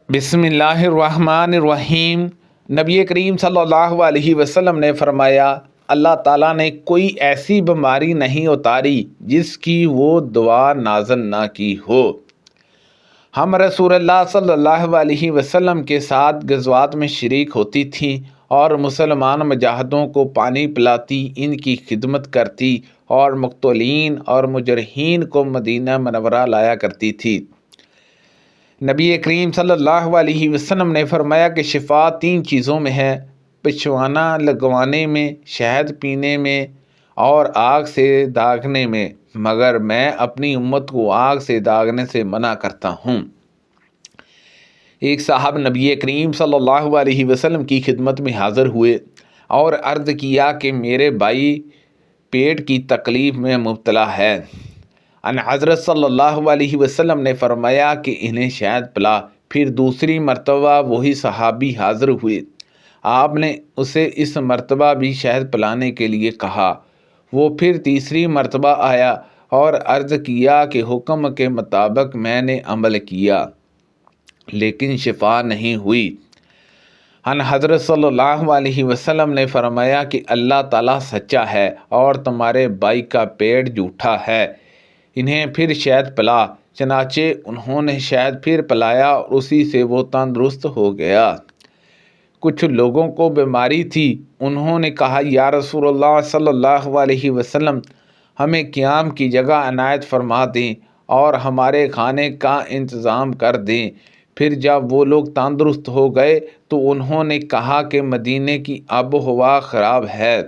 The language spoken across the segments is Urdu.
بسم اللہ الرحمن الرحیم۔ نبی کریم صلی اللہ علیہ وسلم نے فرمایا، اللہ تعالیٰ نے کوئی ایسی بیماری نہیں اتاری جس کی وہ دعا نازل نہ کی ہو۔ ہم رسول اللہ صلی اللہ علیہ وسلم کے ساتھ غزوات میں شریک ہوتی تھیں اور مسلمان مجاہدوں کو پانی پلاتی، ان کی خدمت کرتی اور مقتولین اور مجرحین کو مدینہ منورہ لایا کرتی تھی۔ نبی کریم صلی اللہ علیہ وسلم نے فرمایا کہ شفا 3 چیزوں میں ہے: پچھوانا لگوانے میں، شہد پینے میں اور آگ سے داغنے میں، مگر میں اپنی امت کو آگ سے داغنے سے منع کرتا ہوں۔ ایک صاحب نبی کریم صلی اللہ علیہ وسلم کی خدمت میں حاضر ہوئے اور عرض کیا کہ میرے بھائی پیٹ کی تکلیف میں مبتلا ہے۔ ان حضرت صلی اللہ علیہ وسلم نے فرمایا کہ انہیں شہد پلا۔ پھر دوسری مرتبہ وہی صحابی حاضر ہوئے، آپ نے اسے اس مرتبہ بھی شہد پلانے کے لیے کہا۔ وہ پھر تیسری مرتبہ آیا اور عرض کیا کہ حکم کے مطابق میں نے عمل کیا لیکن شفا نہیں ہوئی۔ ان حضرت صلی اللہ علیہ وسلم نے فرمایا کہ اللہ تعالیٰ سچا ہے اور تمہارے بھائی کا پیٹ جھوٹا ہے، انہیں پھر شہد پلا۔ چنانچہ انہوں نے شہد پھر پلایا اور اسی سے وہ تندرست ہو گیا۔ کچھ لوگوں کو بیماری تھی، انہوں نے کہا یا رسول اللہ صلی اللہ علیہ وسلم، ہمیں قیام کی جگہ عنایت فرما دیں اور ہمارے کھانے کا انتظام کر دیں۔ پھر جب وہ لوگ تندرست ہو گئے تو انہوں نے کہا کہ مدینے کی آب و ہوا خراب ہے۔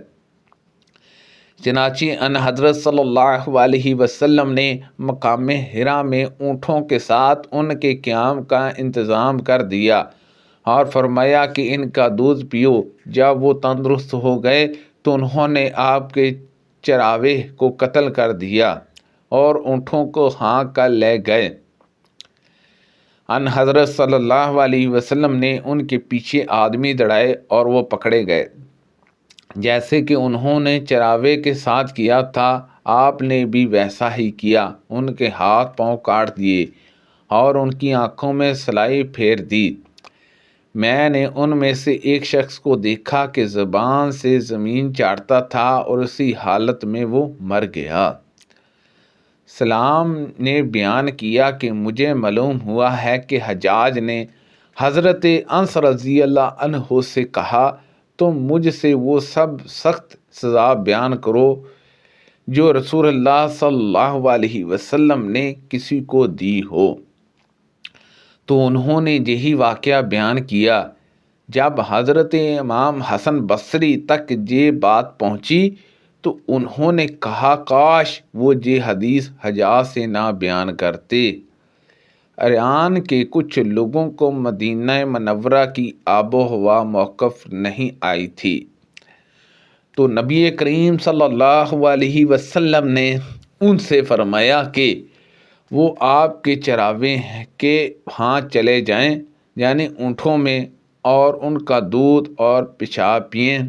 چنانچہ ان حضرت صلی اللہ علیہ وسلم نے مقام حرا میں اونٹوں کے ساتھ ان کے قیام کا انتظام کر دیا اور فرمایا کہ ان کا دودھ پیو۔ جب وہ تندرست ہو گئے تو انہوں نے آپ کے چراوے کو قتل کر دیا اور اونٹوں کو ہانک کر لے گئے۔ ان حضرت صلی اللہ علیہ وسلم نے ان کے پیچھے آدمی دوڑائے اور وہ پکڑے گئے، جیسے کہ انہوں نے چراوے کے ساتھ کیا تھا آپ نے بھی ویسا ہی کیا۔ ان کے ہاتھ پاؤں کاٹ دیے اور ان کی آنکھوں میں سلائی پھیر دی۔ میں نے ان میں سے ایک شخص کو دیکھا کہ زبان سے زمین چاٹتا تھا اور اسی حالت میں وہ مر گیا۔ سلام نے بیان کیا کہ مجھے معلوم ہوا ہے کہ حجاج نے حضرت انس رضی اللہ عنہ سے کہا تم مجھ سے وہ سب سخت سزا بیان کرو جو رسول اللہ صلی اللہ علیہ وسلم نے کسی کو دی ہو۔ تو انہوں نے یہی واقعہ بیان کیا۔ جب حضرت امام حسن بصری تک یہ بات پہنچی تو انہوں نے کہا کاش وہ یہ حدیث حجاج سے نہ بیان کرتے۔ ایران کے کچھ لوگوں کو مدینہ منورہ کی آب و ہوا موقف نہیں آئی تھی، تو نبی کریم صلی اللہ علیہ وسلم نے ان سے فرمایا کہ وہ آپ کے چراوے کے ہاں چلے جائیں، یعنی اونٹوں میں، اور ان کا دودھ اور پیشاب پئیں۔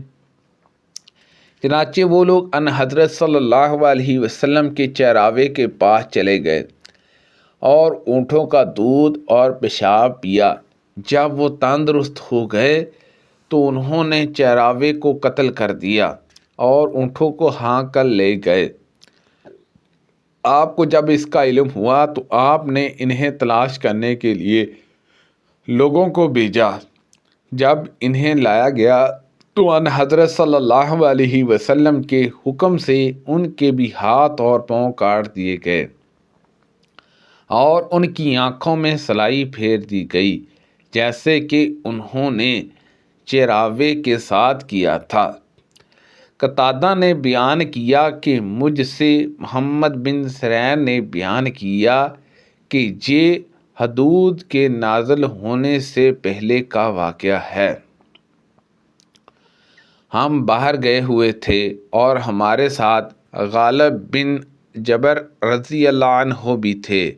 چنانچہ وہ لوگ ان حضرت صلی اللہ علیہ وسلم کے چراوے کے پاس چلے گئے اور اونٹوں کا دودھ اور پیشاب پیا۔ جب وہ تندرست ہو گئے تو انہوں نے چراوے کو قتل کر دیا اور اونٹوں کو ہانک کر لے گئے۔ آپ کو جب اس کا علم ہوا تو آپ نے انہیں تلاش کرنے کے لیے لوگوں کو بھیجا۔ جب انہیں لایا گیا تو ان حضرت صلی اللہ علیہ وسلم کے حکم سے ان کے بھی ہاتھ اور پاؤں کاٹ دیے گئے اور ان کی آنکھوں میں سلائی پھیر دی گئی، جیسے کہ انہوں نے چراوے کے ساتھ کیا تھا۔ قتادہ نے بیان کیا کہ مجھ سے محمد بن سرین نے بیان کیا کہ یہ حدود کے نازل ہونے سے پہلے کا واقعہ ہے۔ ہم باہر گئے ہوئے تھے اور ہمارے ساتھ غالب بن جبر رضی اللہ عنہ بھی تھے۔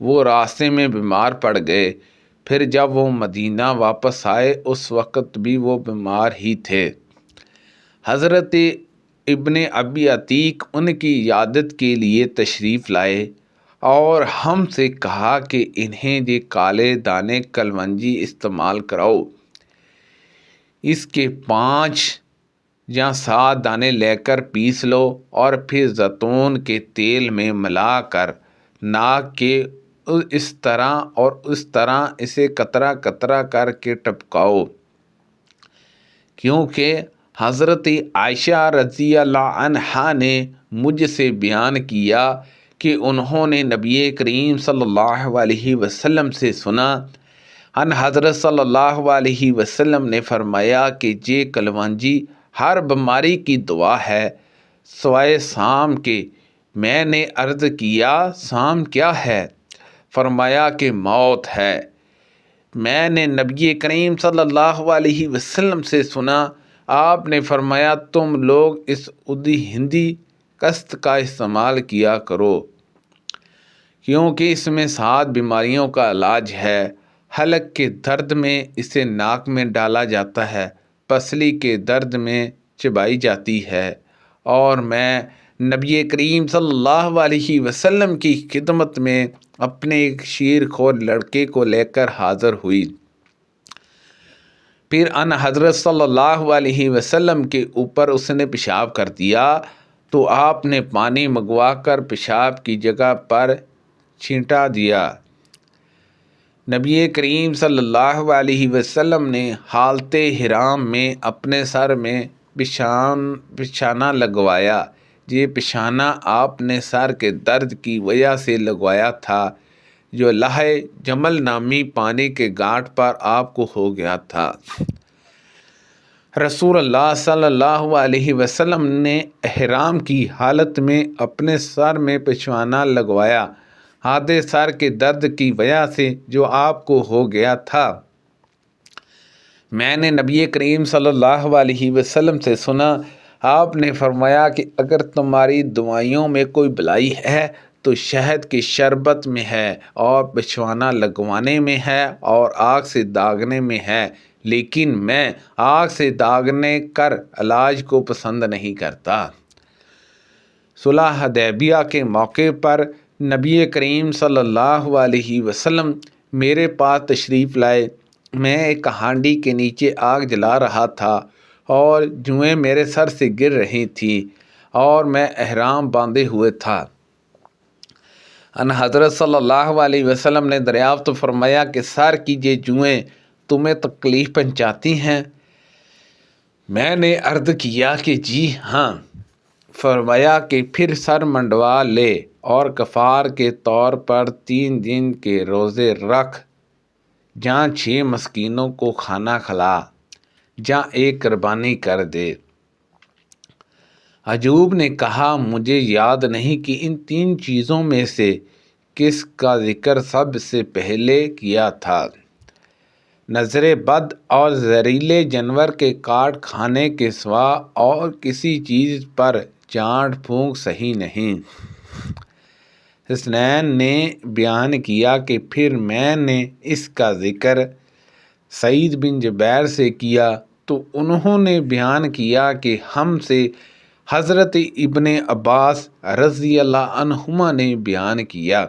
وہ راستے میں بیمار پڑ گئے۔ پھر جب وہ مدینہ واپس آئے اس وقت بھی وہ بیمار ہی تھے۔ حضرت ابن ابی عتیق ان کی عیادت کے لیے تشریف لائے اور ہم سے کہا کہ انہیں یہ کالے دانے کلونجی استعمال کراؤ، اس کے 5 یا 7 دانے لے کر پیس لو اور پھر زیتون کے تیل میں ملا کر ناک کے اس طرح اور اس طرح اسے قطرہ قطرہ کر کے ٹپکاؤ، کیونکہ حضرت عائشہ رضی اللہ عنہا نے مجھ سے بیان کیا کہ انہوں نے نبی کریم صلی اللہ علیہ وسلم سے سنا، ان حضرت صلی اللہ علیہ وسلم نے فرمایا کہ یہ کلونجی ہر بیماری کی دوا ہے سوائے سام کے۔ میں نے عرض کیا سام کیا ہے؟ فرمایا کہ موت ہے۔ میں نے نبی کریم صلی اللہ علیہ وسلم سے سنا، آپ نے فرمایا تم لوگ اس ادی ہندی کست کا استعمال کیا کرو، کیونکہ اس میں 7 بیماریوں کا علاج ہے۔ حلق کے درد میں اسے ناک میں ڈالا جاتا ہے، پسلی کے درد میں چبائی جاتی ہے، اور میں نبی کریم صلی اللہ علیہ وسلم کی خدمت میں اپنے ایک شیر خور لڑکے کو لے کر حاضر ہوئی۔ پھر ان حضرت صلی اللہ علیہ وسلم کے اوپر اس نے پیشاب کر دیا تو آپ نے پانی منگوا کر پیشاب کی جگہ پر چھینٹا دیا۔ نبی کریم صلی اللہ علیہ وسلم نے حالت حرام میں اپنے سر میں پشانہ لگوایا۔ یہ پشانہ آپ نے سر کے درد کی وجہ سے لگوایا تھا جو لہے جمل نامی پانی کے گھاٹ پر آپ کو ہو گیا تھا۔ رسول اللہ صلی اللہ علیہ وسلم نے احرام کی حالت میں اپنے سر میں پشانہ لگوایا، آدھے سر کے درد کی وجہ سے جو آپ کو ہو گیا تھا۔ میں نے نبی کریم صلی اللہ علیہ وسلم سے سنا، آپ نے فرمایا کہ اگر تمہاری دوائیوں میں کوئی بلائی ہے تو شہد کی شربت میں ہے اور پشوانہ لگوانے میں ہے اور آگ سے داغنے میں ہے، لیکن میں آگ سے داغنے کر علاج کو پسند نہیں کرتا۔ صلح حدیبیہ کے موقع پر نبی کریم صلی اللہ علیہ وسلم میرے پاس تشریف لائے۔ میں ایک ہانڈی کے نیچے آگ جلا رہا تھا اور جوئیں میرے سر سے گر رہی تھیں اور میں احرام باندھے ہوئے تھا۔ ان حضرت صلی اللہ علیہ وسلم نے دریافت فرمایا کہ سر کی یہ جوئیں تمہیں تکلیف پہنچاتی ہیں؟ میں نے عرض کیا کہ جی ہاں۔ فرمایا کہ پھر سر منڈوا لے اور کفار کے طور پر 3 دن کے روزے رکھ، جہاں 6 مسکینوں کو کھانا کھلا، جہاں ایک قربانی کر دے۔ ایوب نے کہا مجھے یاد نہیں کہ ان 3 چیزوں میں سے کس کا ذکر سب سے پہلے کیا تھا۔ نظر بد اور زہریلے جانور کے کاٹ کھانے کے سوا اور کسی چیز پر چانٹ پھونک صحیح نہیں۔ حسنین نے بیان کیا کہ پھر میں نے اس کا ذکر سعید بن جبیر سے کیا تو انہوں نے بیان کیا کہ ہم سے حضرت ابن عباس رضی اللہ عنہما نے بیان کیا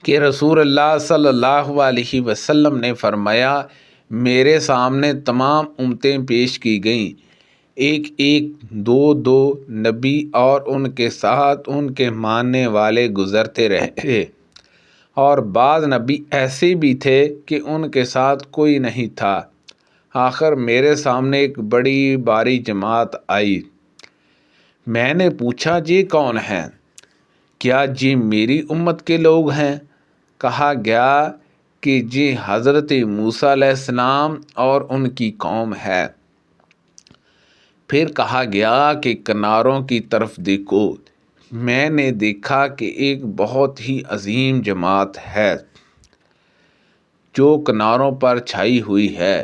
کہ رسول اللہ صلی اللہ علیہ وسلم نے فرمایا میرے سامنے تمام امتیں پیش کی گئیں، ایک ایک 2 نبی اور ان کے ساتھ ان کے ماننے والے گزرتے رہے، اور بعض نبی ایسے بھی تھے کہ ان کے ساتھ کوئی نہیں تھا۔ آخر میرے سامنے ایک بڑی باری جماعت آئی۔ میں نے پوچھا یہ کون ہیں؟ کیا یہ میری امت کے لوگ ہیں؟ کہا گیا کہ یہ حضرت موسیٰ علیہ السلام اور ان کی قوم ہے۔ پھر کہا گیا کہ کناروں کی طرف دیکھو۔ میں نے دیکھا کہ ایک بہت ہی عظیم جماعت ہے جو کناروں پر چھائی ہوئی ہے۔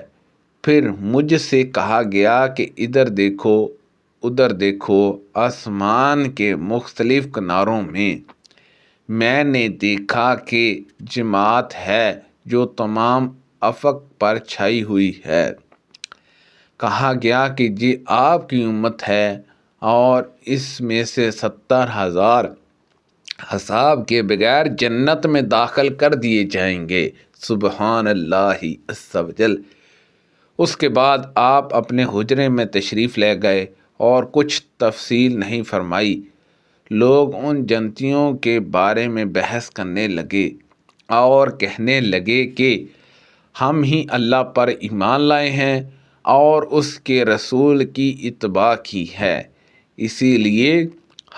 پھر مجھ سے کہا گیا کہ ادھر دیکھو، ادھر دیکھو، آسمان کے مختلف کناروں میں۔ میں نے دیکھا کہ جماعت ہے جو تمام افق پر چھائی ہوئی ہے۔ کہا گیا کہ یہ آپ کی امت ہے اور اس میں سے 70,000 حساب کے بغیر جنت میں داخل کر دیے جائیں گے۔ سبحان اللہ عز و جل۔ اس کے بعد آپ اپنے حجرے میں تشریف لے گئے اور کچھ تفصیل نہیں فرمائی۔ لوگ ان جنتیوں کے بارے میں بحث کرنے لگے اور کہنے لگے کہ ہم ہی اللہ پر ایمان لائے ہیں اور اس کے رسول کی اتباع کی ہے، اسی لیے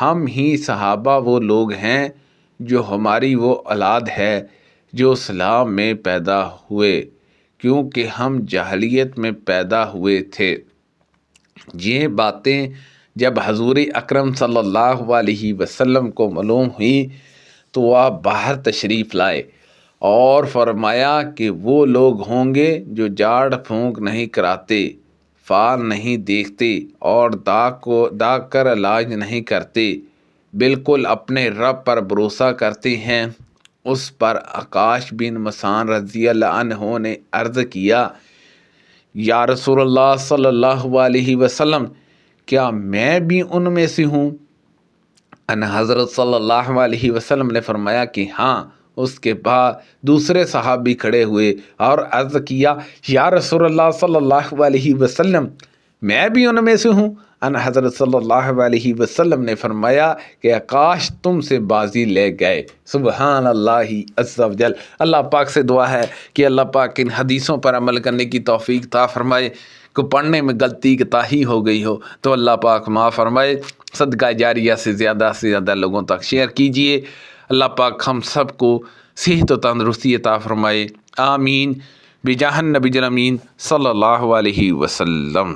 ہم ہی صحابہ وہ لوگ ہیں جو ہماری وہ اولاد ہے جو اسلام میں پیدا ہوئے، کیونکہ ہم جاہلیت میں پیدا ہوئے تھے۔ یہ باتیں جب حضور اکرم صلی اللہ علیہ وسلم کو معلوم ہوئی تو آپ باہر تشریف لائے اور فرمایا کہ وہ لوگ ہوں گے جو جھاڑ پھونک نہیں کراتے، فال نہیں دیکھتے اور داغ کر علاج نہیں کرتے، بالکل اپنے رب پر بھروسہ کرتے ہیں۔ اس پر آکاش بن مسان رضی اللہ عنہ نے عرض کیا، یا رسول اللہ صلی اللہ علیہ وسلم، کیا میں بھی ان میں سے ہوں؟ ان حضرت صلی اللہ علیہ وسلم نے فرمایا کہ ہاں۔ اس کے بعد دوسرے صحابی کھڑے ہوئے اور عرض کیا، یا رسول اللہ صلی اللہ علیہ وسلم، میں بھی ان میں سے ہوں۔ ان حضرت صلی اللہ علیہ وسلم نے فرمایا کہ کاش تم سے بازی لے گئے۔ سبحان اللہ عز و جل۔ اللہ پاک سے دعا ہے کہ اللہ پاک ان حدیثوں پر عمل کرنے کی توفیق عطا فرمائے۔ کو پڑھنے میں غلطی کوتاہی ہو گئی ہو تو اللہ پاک معاف فرمائے۔ صدقہ جاریہ سے زیادہ لوگوں تک شیئر کیجئے۔ اللہ پاک ہم سب کو صحت و تندرستی عطا فرمائے، آمین، بجاہ النبی الامین صلی اللہ علیہ وسلم۔